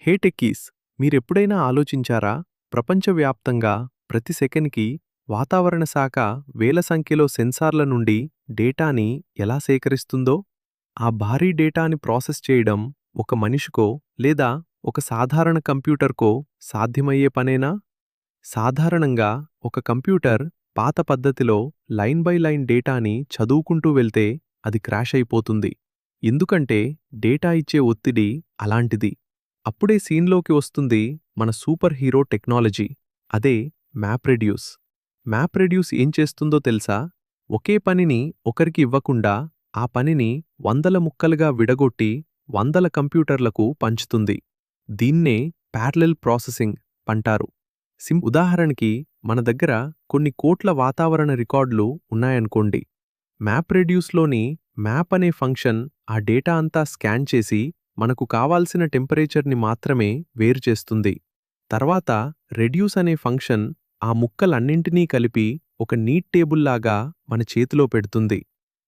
హే techies, మీరెప్పుడైనా ఆలోచించారా? ప్రపంచవ్యాప్తంగా ప్రతి సెకన్కి వాతావరణ శాఖ వేల సంఖ్యలో సెన్సార్ల నుండి డేటాని ఎలా సేకరిస్తుందో? ఆ భారీ డేటాని ప్రాసెస్ చేయడం ఒక మనిషికో లేదా ఒక సాధారణ కంప్యూటర్కో సాధ్యమయ్యే పనేనా? సాధారణంగా ఒక కంప్యూటర్ పాత పద్ధతిలో లైన్ బై లైన్ డేటాని చదువుకుంటూ వెళ్తే అది క్రాష్ అయిపోతుంది. ఎందుకంటే డేటా ఇచ్చే ఒత్తిడి అలాంటిది. అప్పుడే సీన్లోకి వస్తుంది మన సూపర్ హీరో టెక్నాలజీ. అదే మ్యాప్రెడ్యూస్. మ్యాప్రెడ్యూస్ ఏం చేస్తుందో తెలుసా? ఒకే పనిని ఒకరికి ఇవ్వకుండా ఆ పనిని వందల ముక్కలుగా విడగొట్టి వందల కంప్యూటర్లకు పంచుతుంది. దీన్నే ప్యారలెల్ ప్రాసెసింగ్ అంటారు. ఉదాహరణకి మన దగ్గర కొన్ని కోట్ల వాతావరణ రికార్డులు ఉన్నాయనుకోండి. మ్యాప్రెడ్యూస్లోని మ్యాప్ అనే ఫంక్షన్ ఆ డేటా అంతా స్కాన్ చేసి మనకు కావాల్సిన టెంపరేచర్ని మాత్రమే వేరుచేస్తుంది. తర్వాత రెడ్యూస్ అనే ఫంక్షన్ ఆ ముక్కలన్నింటినీ కలిపి ఒక నీట్ టేబుల్లాగా మన చేతిలో పెడుతుంది.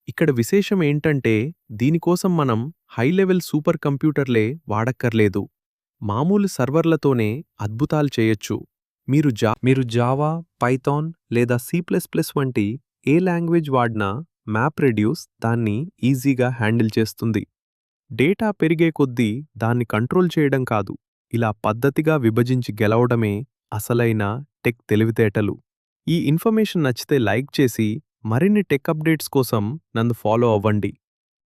ఇక్కడ విశేషం ఏంటంటే దీనికోసం మనం హై లెవెల్ సూపర్ కంప్యూటర్లే వాడక్కర్లేదు. మామూలు సర్వర్లతోనే అద్భుతాలు చేయొచ్చు. మీరు జావా, పైథాన్ లేదా సి++ వంటి ఏ లాంగ్వేజ్ వాడినా మ్యాప్రెడ్యూస్ దాన్ని ఈజీగా హ్యాండిల్ చేస్తుంది. డేటా పెరిగే కొద్దీ దాన్ని కంట్రోల్ చేయడం కాదు, ఇలా పద్ధతిగా విభజించి గెలవడమే అసలైన టెక్ తెలివితేటలు. ఈ ఇన్ఫర్మేషన్ నచ్చితే లైక్ చేసి మరిన్ని టెక్ అప్డేట్స్ కోసం నన్ను ఫాలో అవ్వండి.